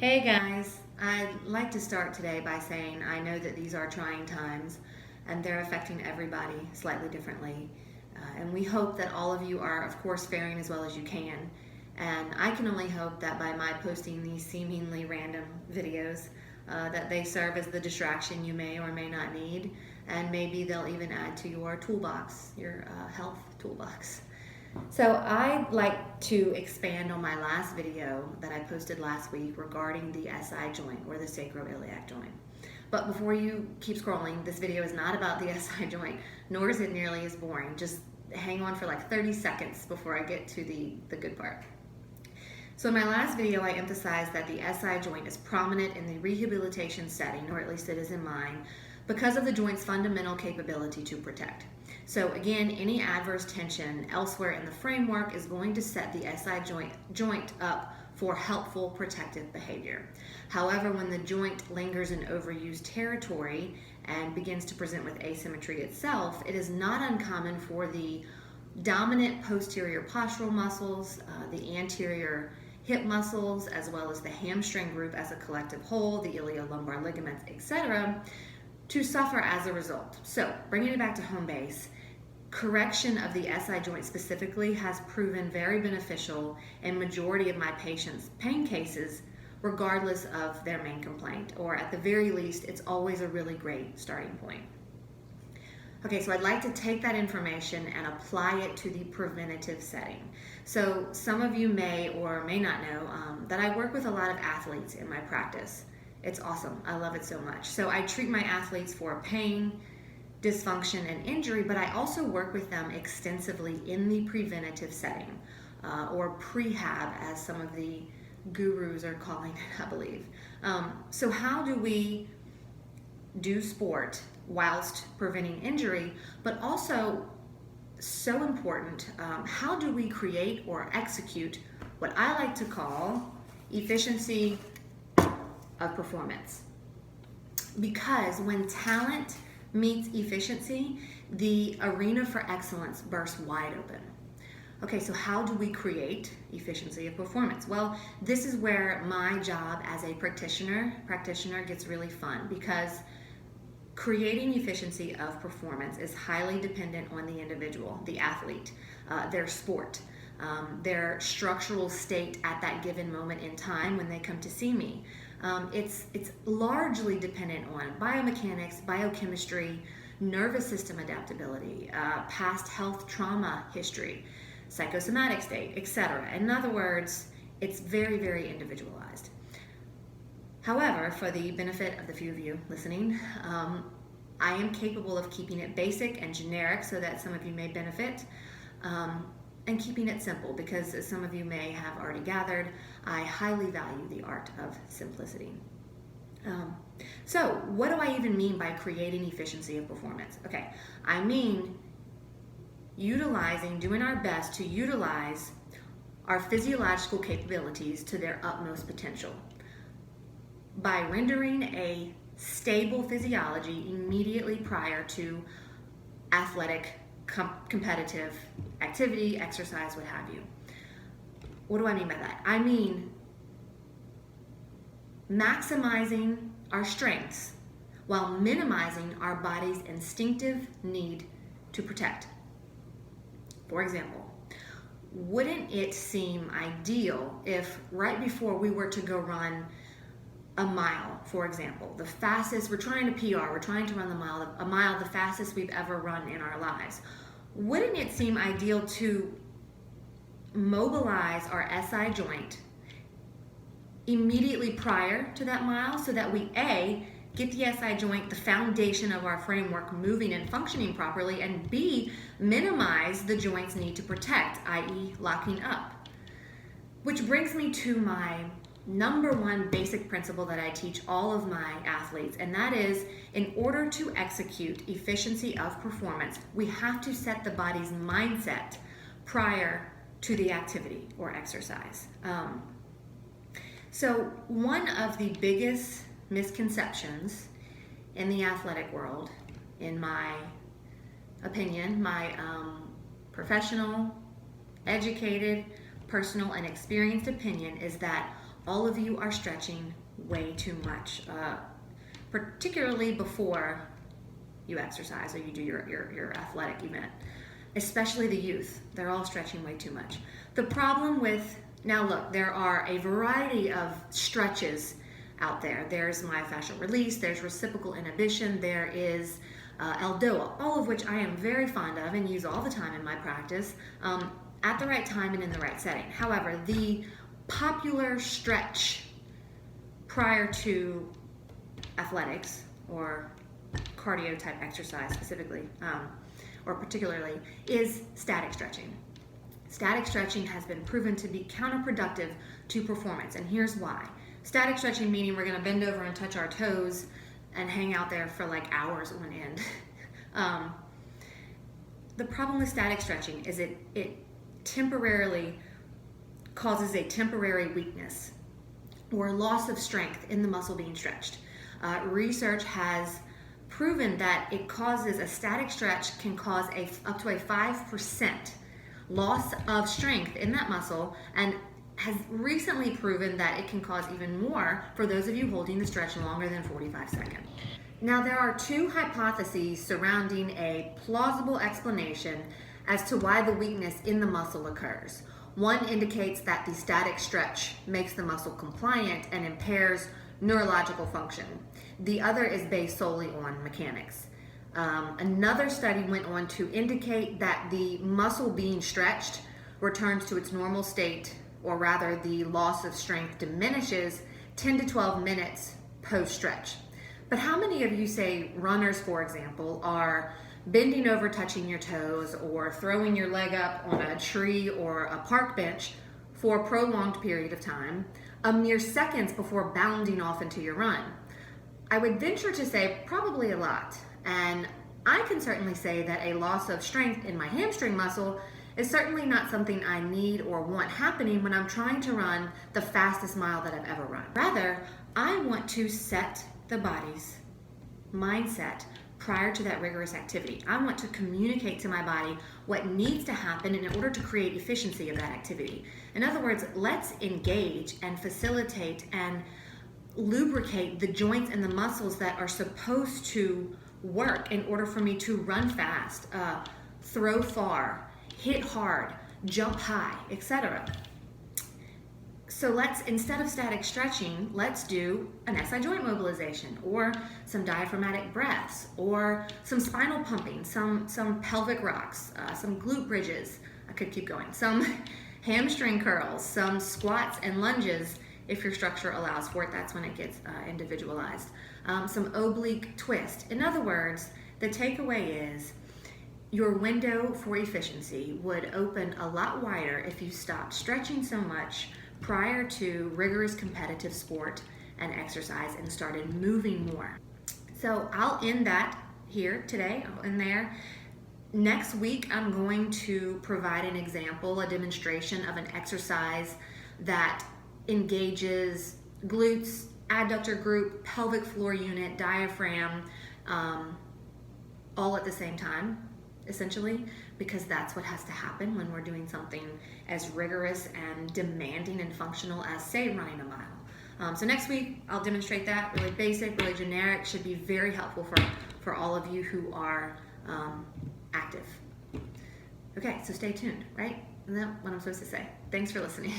Hey guys, I'd like to start today by saying I know that these are trying times and they're affecting everybody slightly differently. And we hope that all of you are, of course, faring as well as you can. And I can only hope that by my posting these seemingly random videos, that they serve as the distraction you may or may not need, and maybe they'll even add to your toolbox, your health toolbox. So I'd like to expand on my last video that I posted last week regarding the SI joint or the sacroiliac joint. But before you keep scrolling, this video is not about the SI joint, nor is it nearly as boring. Just hang on for like 30 seconds before I get to the good part. So in my last video, I emphasized that the SI joint is prominent in the rehabilitation setting, or at least it is in mine, because of the joint's fundamental capability to protect. So again, any adverse tension elsewhere in the framework is going to set the SI joint up for helpful protective behavior. However, when the joint lingers in overused territory and begins to present with asymmetry itself, it is not uncommon for the dominant posterior postural muscles, the anterior hip muscles, as well as the hamstring group as a collective whole, the iliolumbar ligaments, etc., to suffer as a result. So, bringing it back to home base, correction of the SI joint specifically has proven very beneficial in majority of my patients' pain cases, regardless of their main complaint, or at the very least, it's always a really great starting point. Okay, so I'd like to take that information and apply it to the preventative setting. So some of you may or may not know that I work with a lot of athletes in my practice. It's awesome. I love it so much. So I treat my athletes for pain, dysfunction, and injury, but I also work with them extensively in the preventative setting, or prehab, as some of the gurus are calling it, I believe. So how do we do sport whilst preventing injury, but also, so important, how do we create or execute what I like to call efficiency of performance? Because when talent meets efficiency, the arena for excellence bursts wide open. Okay, so how do we create efficiency of performance? Well, this is where my job as a practitioner gets really fun, because creating efficiency of performance is highly dependent on the individual, the athlete, their sport, their structural state at that given moment in time when they come to see me. It's largely dependent on biomechanics, biochemistry, nervous system adaptability, past health trauma history, psychosomatic state, etc. In other words, it's very, very individualized. However, for the benefit of the few of you listening, I am capable of keeping it basic and generic so that some of you may benefit, and keeping it simple because, as some of you may have already gathered, I highly value the art of simplicity. So what do I even mean by creating efficiency of performance? Okay, I mean doing our best to utilize our physiological capabilities to their utmost potential, by rendering a stable physiology immediately prior to athletic, competitive activity, exercise, what have you. What do I mean by that? I mean maximizing our strengths while minimizing our body's instinctive need to protect. For example, wouldn't it seem ideal if right before we were to go run a mile, for example, the fastest, we're trying to PR, we're trying to run a mile, the fastest we've ever run in our lives. Wouldn't it seem ideal to mobilize our SI joint immediately prior to that mile so that we, A, get the SI joint, the foundation of our framework, moving and functioning properly, and B, minimize the joint's need to protect, i.e. locking up? Which brings me to my number one basic principle that I teach all of my athletes, and that is, in order to execute efficiency of performance, we have to set the body's mindset prior to the activity or exercise. So one of the biggest misconceptions in the athletic world, in my opinion, my professional, educated, personal, and experienced opinion, is that all of you are stretching way too much, particularly before you exercise or you do your athletic event. Especially the youth, they're all stretching way too much. The problem with, now look, there are a variety of stretches out there. There's myofascial release, there's reciprocal inhibition, there is Eldoa, all of which I am very fond of and use all the time in my practice, at the right time and in the right setting. However, the popular stretch prior to athletics or cardio type exercise specifically, or particularly, is static stretching. Static stretching has been proven to be counterproductive to performance, and here's why. Static stretching meaning we're gonna bend over and touch our toes and hang out there for like hours on end. The problem with static stretching is it temporarily causes a temporary weakness or loss of strength in the muscle being stretched. Research has proven that it causes, a static stretch can cause up to a 5% loss of strength in that muscle, and has recently proven that it can cause even more for those of you holding the stretch longer than 45 seconds. Now, there are two hypotheses surrounding a plausible explanation as to why the weakness in the muscle occurs. One indicates that the static stretch makes the muscle compliant and impairs neurological function. The other is based solely on mechanics. Another study went on to indicate that the muscle being stretched returns to its normal state, or rather the loss of strength diminishes 10 to 12 minutes post-stretch. But how many of you, say runners for example, are bending over touching your toes or throwing your leg up on a tree or a park bench for a prolonged period of time, a mere seconds before bounding off into your run? I would venture to say probably a lot, and I can certainly say that a loss of strength in my hamstring muscle is certainly not something I need or want happening when I'm trying to run the fastest mile that I've ever run. Rather, I want to set the body's mindset prior to that rigorous activity. I want to communicate to my body what needs to happen in order to create efficiency of that activity. In other words, let's engage and facilitate and lubricate the joints and the muscles that are supposed to work in order for me to run fast, throw far, hit hard, jump high, etc. So let's, instead of static stretching, let's do an SI joint mobilization, or some diaphragmatic breaths, or some spinal pumping, some pelvic rocks, some glute bridges, I could keep going, some hamstring curls, some squats and lunges if your structure allows for it. That's when it gets individualized. Some oblique twist. In other words, the takeaway is your window for efficiency would open a lot wider if you stopped stretching so much prior to rigorous competitive sport and exercise and started moving more. So I'll end that here today. I'll end there. Next week, I'm going to provide an example, a demonstration of an exercise that engages glutes, adductor group, pelvic floor unit, diaphragm, all at the same time, essentially, because that's what has to happen when we're doing something as rigorous and demanding and functional as, say, running a mile. So next week, I'll demonstrate that, really basic, really generic, should be very helpful for all of you who are active. Okay, so stay tuned, right? Isn't that what I'm supposed to say? Thanks for listening.